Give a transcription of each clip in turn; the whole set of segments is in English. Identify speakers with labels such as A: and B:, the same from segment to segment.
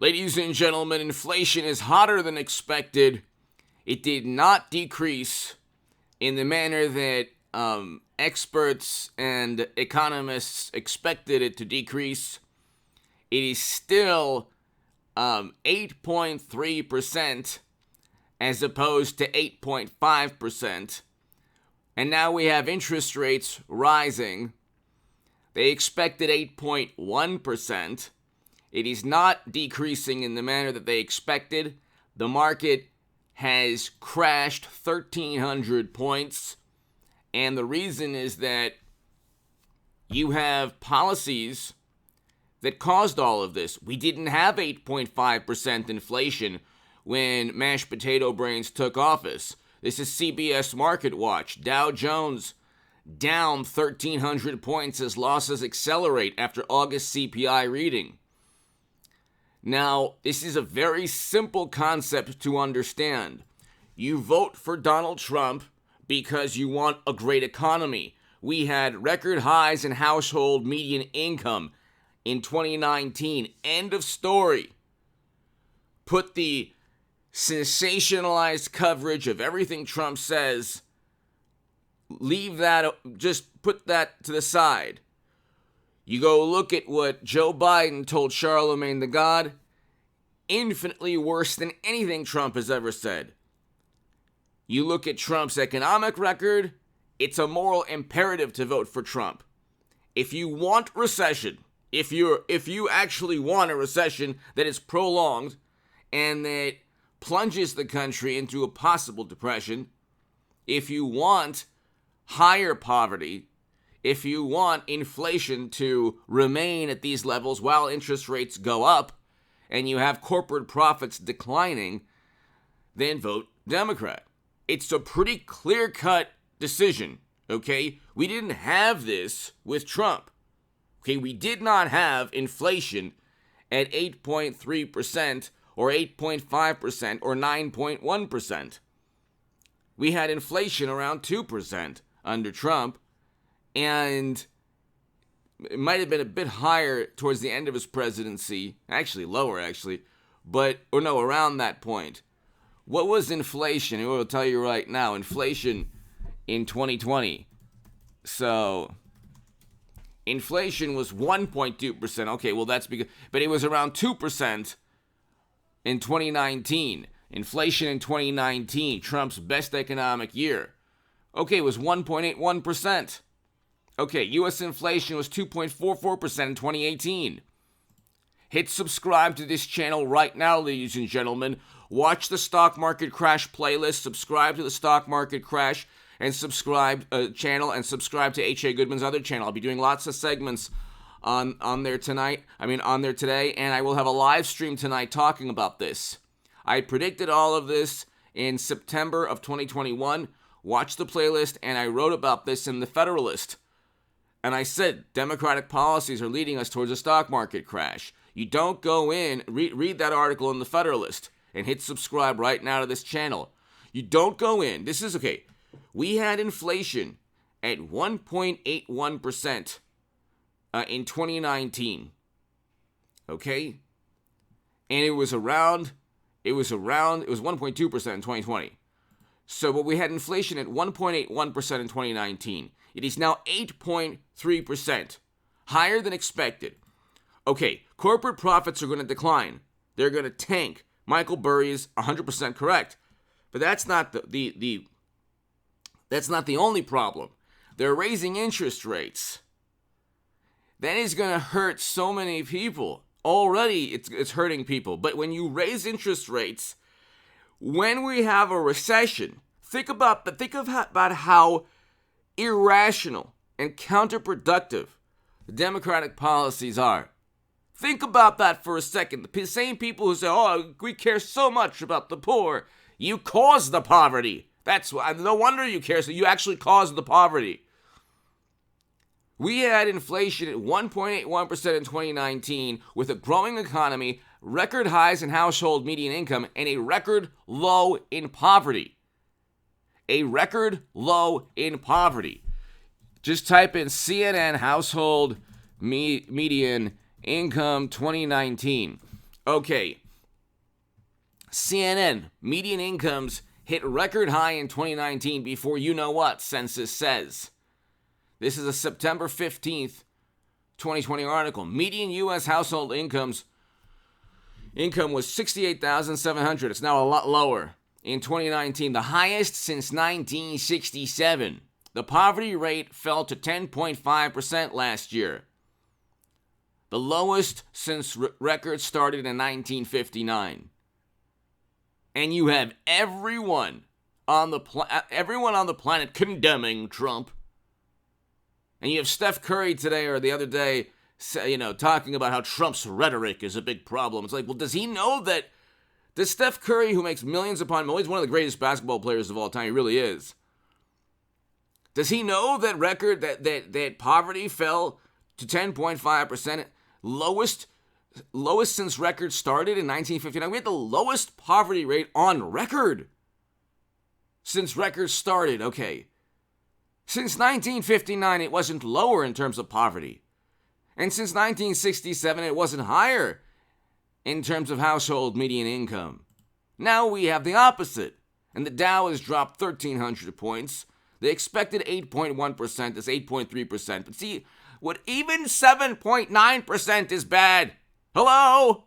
A: Ladies and gentlemen, inflation is hotter than expected. It did not decrease in the manner that experts and economists expected it to decrease. It is still 8.3% as opposed to 8.5%. And now we have interest rates rising. They expected 8.1%. It is not decreasing in the manner that they expected. The market has crashed 1,300 points. And the reason is that you have policies that caused all of this. We didn't have 8.5% inflation when mashed potato brains took office. This is CBS Market Watch. Dow Jones down 1,300 points as losses accelerate after August CPI reading. Now, this is a very simple concept to understand. You vote for Donald Trump because you want a great economy. We had record highs in household median income in 2019. End of story. Put the sensationalized coverage of everything Trump says, leave that, just put that to the side. You go look at what Joe Biden told Charlemagne the God, infinitely worse than anything Trump has ever said. You look at Trump's economic record, it's a moral imperative to vote for Trump. If you want recession, if you actually want a recession that is prolonged and that plunges the country into a possible depression, if you want higher poverty, if you want inflation to remain at these levels while interest rates go up and you have corporate profits declining, then vote Democrat. It's a pretty clear-cut decision, okay? We didn't have this with Trump. Okay, we did not have inflation at 8.3% or 8.5% or 9.1%. We had inflation around 2% under Trump, and it might have been a bit higher towards the end of his presidency, actually lower, around that point. What was inflation? I will tell you right now, inflation in 2020. So, inflation was 1.2%. Okay, well that's because, but it was around 2% in 2019. Inflation in 2019, Trump's best economic year. Okay, it was 1.81%. Okay, U.S. inflation was 2.44% in 2018. Hit subscribe to this channel right now, ladies and gentlemen. Watch the Stock Market Crash playlist. Subscribe to the Stock Market Crash and subscribe channel and subscribe to H.A. Goodman's other channel. I'll be doing lots of segments on there today, and I will have a live stream tonight talking about this. I predicted all of this in September of 2021. Watch the playlist, and I wrote about this in the Federalist. And I said, Democratic policies are leading us towards a stock market crash. You don't go in, read that article in the Federalist, and hit subscribe right now to this channel. You don't go in. This is, okay, we had inflation at 1.81% in 2019. Okay? And it was 1.2% in 2020. So, but we had inflation at 1.81% in 2019. It is now 8.3%, higher than expected. Okay, corporate profits are going to decline. They're going to tank. Michael Burry is 100% correct. But that's not that's not the only problem. They're raising interest rates. That is going to hurt so many people. Already it's hurting people. But when you raise interest rates, when we have a recession, think about how irrational and counterproductive the Democratic policies are. Think about that for a second. The same people who say, oh, we care so much about the poor. You caused the poverty. That's why. No wonder you care. So you actually caused the poverty. We had inflation at 1.81% in 2019 with a growing economy, record highs in household median income, and a record low in poverty. A record low in poverty. Just type in CNN household median income 2019. Okay. CNN, median incomes hit record high in 2019 before you know what, census says. This is a September 15th, 2020 article. Median U.S. household income was $68,700. It's now a lot lower. In 2019, the highest since 1967. The poverty rate fell to 10.5% last year. The lowest since records started in 1959. And you have everyone on the planet condemning Trump. And you have Steph Curry today or the other day, talking about how Trump's rhetoric is a big problem. It's like, well, does he know that? Does Steph Curry, who makes millions upon millions, one of the greatest basketball players of all time, he really is. Does he know that poverty fell to 10.5%, lowest since records started in 1959? We had the lowest poverty rate on record since records started. Okay. Since 1959, it wasn't lower in terms of poverty. And since 1967, it wasn't higher in terms of household median income. Now we have the opposite. And the Dow has dropped 1,300 points. The expected 8.1% is 8.3%. But see, what even 7.9% is bad. Hello?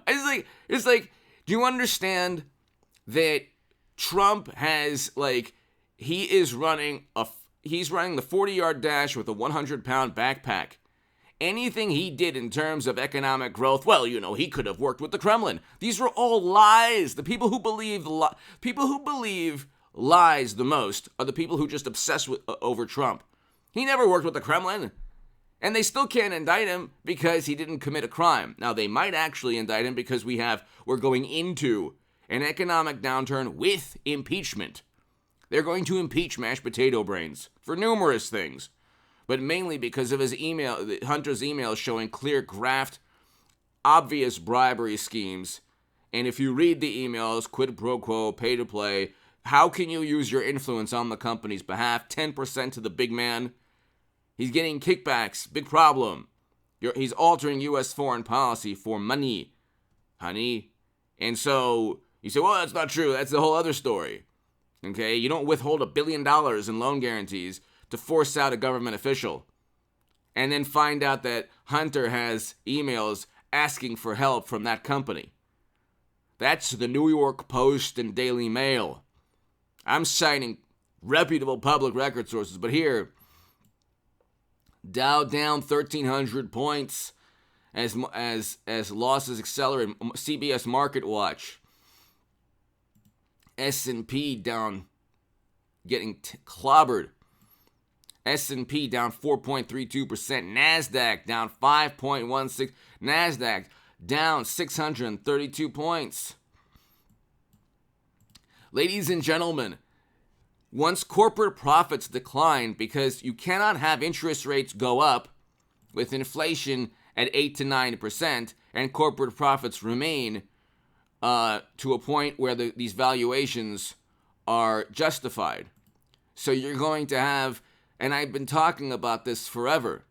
A: It's like, do you understand that Trump has, he's running the 40-yard dash with a 100-pound backpack. Anything he did in terms of economic growth, well, he could have worked with the Kremlin. These were all lies. The people who believe lies the most are the people who just obsess over Trump. He never worked with the Kremlin. And they still can't indict him because he didn't commit a crime. Now, they might actually indict him because we're going into an economic downturn with impeachment. They're going to impeach mashed potato brains for numerous things, but mainly because of Hunter's emails showing clear graft, obvious bribery schemes. And if you read the emails, quid pro quo, pay to play, how can you use your influence on the company's behalf? 10% to the big man. He's getting kickbacks, big problem. He's altering U.S. foreign policy for money, honey. And so you say, well, that's not true. That's the whole other story. Okay, you don't withhold $1 billion in loan guarantees to force out a government official and then find out that Hunter has emails asking for help from that company. That's the New York Post and Daily Mail. I'm citing reputable public record sources, but here, Dow down 1,300 points as losses accelerate. CBS Market Watch. S&P down, getting clobbered. S&P down 4.32%. NASDAQ down 5.16%. NASDAQ down 632 points. Ladies and gentlemen, once corporate profits decline, because you cannot have interest rates go up with inflation at 8 to 9% and corporate profits remain to a point where these valuations are justified. So you're going to have, and I've been talking about this forever.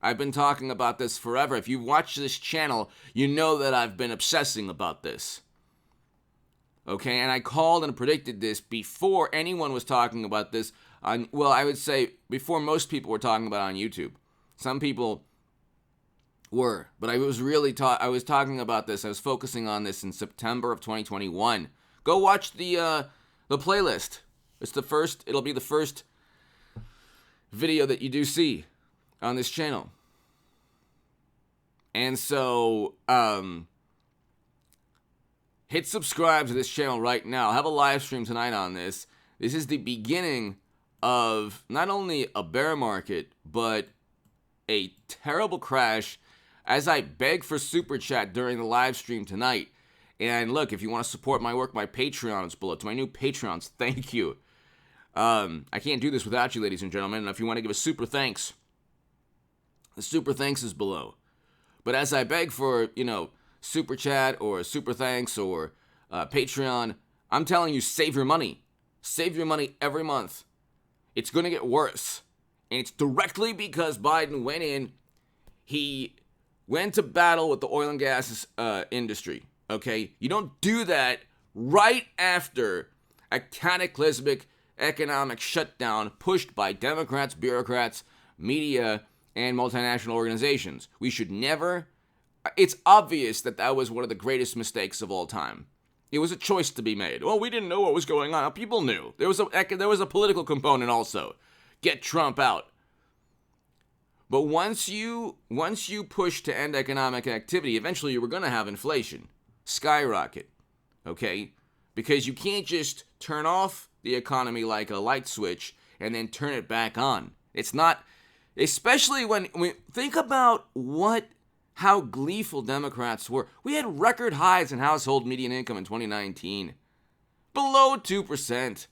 A: If you've watched this channel, you know that I've been obsessing about this. Okay, and I called and predicted this before anyone was talking about this I would say before most people were talking about it on YouTube. Some people were, but I was talking about this. I was focusing on this in September of 2021. Go watch the playlist. It'll be the first video that you do see on this channel. And so, hit subscribe to this channel right now. I'll have a live stream tonight on this. This is the beginning of not only a bear market, but a terrible crash, as I beg for super chat during the live stream tonight. And look, if you want to support my work, my Patreon is below. To my new Patreons, thank you. I can't do this without you, ladies and gentlemen. And if you want to give a super thanks, the super thanks is below. But as I beg for, super chat or super thanks or Patreon, I'm telling you, save your money. Save your money every month. It's going to get worse. And it's directly because Biden went in, he went to battle with the oil and gas industry, okay? You don't do that right after a cataclysmic economic shutdown pushed by Democrats, bureaucrats, media, and multinational organizations. We should never... It's obvious that that was one of the greatest mistakes of all time. It was a choice to be made. Well, we didn't know what was going on. People knew. There was a political component also. Get Trump out. But once you push to end economic activity, eventually you were going to have inflation skyrocket, okay? Because you can't just turn off the economy like a light switch and then turn it back on. It's not, especially when think about how gleeful Democrats were. We had record highs in household median income in 2019. Below 2%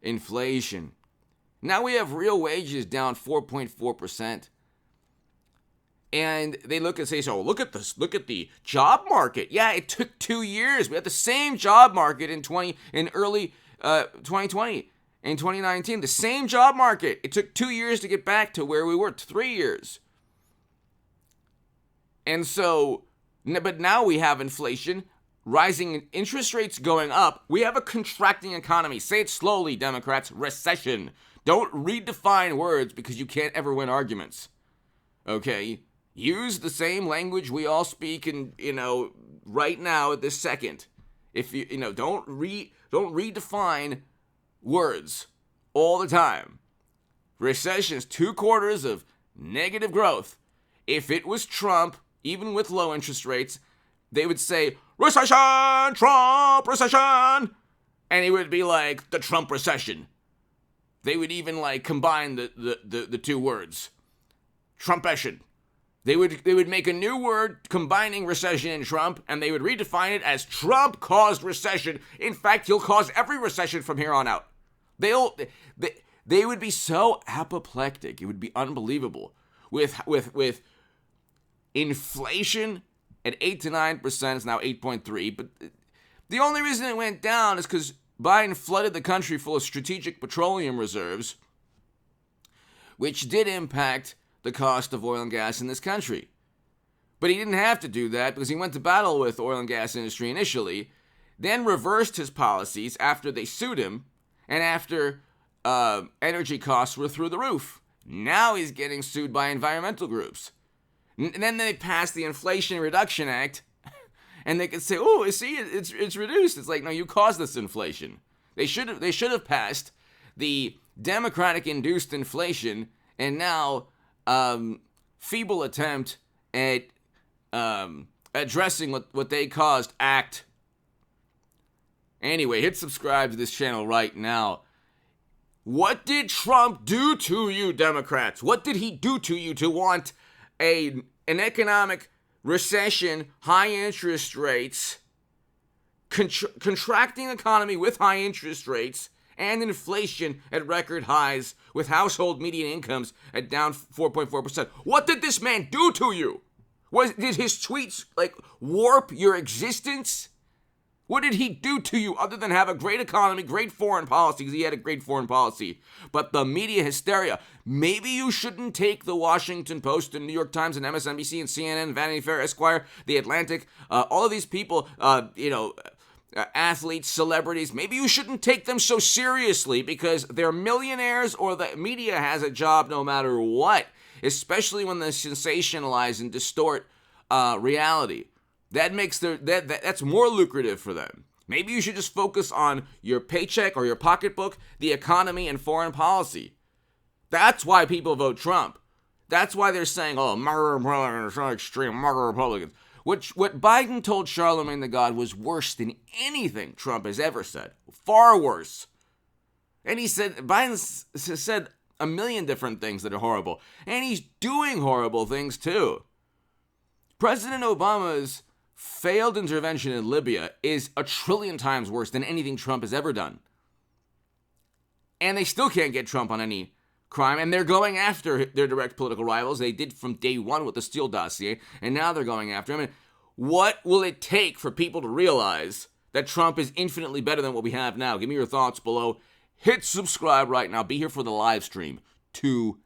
A: inflation. Now we have real wages down 4.4%. And they look and say, so look at this, look at the job market. Yeah, it took 2 years. We had the same job market in early 2020. In 2019, the same job market. It took 2 years to get back to where we were, 3 years. And so, but now we have inflation, rising interest rates going up. We have a contracting economy. Say it slowly, Democrats. Recession. Don't redefine words because you can't ever win arguments. Okay? Use the same language we all speak in, right now at this second. If don't redefine words all the time. Recession is 2 quarters of negative growth. If it was Trump, even with low interest rates, they would say, recession, Trump, recession. And it would be like the Trump recession. They would even combine the 2 words. Trumpession. They would make a new word combining recession and Trump, and they would redefine it as Trump caused recession. In fact, he'll cause every recession from here on out. They would be so apoplectic. It would be unbelievable. With inflation at 8 to 9%, it's now 8.3. But the only reason it went down is because Biden flooded the country full of strategic petroleum reserves, which did impact the cost of oil and gas in this country. But he didn't have to do that because he went to battle with oil and gas industry initially, then reversed his policies after they sued him, and after energy costs were through the roof. Now he's getting sued by environmental groups. And then they passed the Inflation Reduction Act, and they could say, "Oh, see, it's reduced." It's like, no, you caused this inflation. They should have passed the Democratic-induced inflation, and now feeble attempt at addressing what they caused act. Anyway, hit subscribe to this channel right now. What did Trump do to you, Democrats? What did he do to you to want an economic recession, high interest rates, contracting economy with high interest rates, and inflation at record highs with household median incomes at down 4.4%? What did this man do to you? Did his tweets warp your existence? What did he do to you other than have a great economy, great foreign policy? Because he had a great foreign policy. But the media hysteria. Maybe you shouldn't take the Washington Post and New York Times and MSNBC and CNN, Vanity Fair, Esquire, The Atlantic, all of these people, athletes, celebrities. Maybe you shouldn't take them so seriously because they're millionaires or the media has a job no matter what. Especially when they sensationalize and distort reality. That makes that's more lucrative for them. Maybe you should just focus on your paycheck or your pocketbook, the economy, and foreign policy. That's why people vote Trump. That's why they're saying, "Oh, MAGA Republicans are so extreme, MAGA Republicans." What Biden told Charlemagne the God was worse than anything Trump has ever said. Far worse. And Biden said a million different things that are horrible, and he's doing horrible things too. President Obama's failed intervention in Libya is 1 trillion times worse than anything Trump has ever done. And they still can't get Trump on any crime, and they're going after their direct political rivals. They did from day one with the Steele dossier, and now they're going after him. And what will it take for people to realize that Trump is infinitely better than what we have now? Give me your thoughts below. Hit subscribe right now. Be here for the live stream tonight.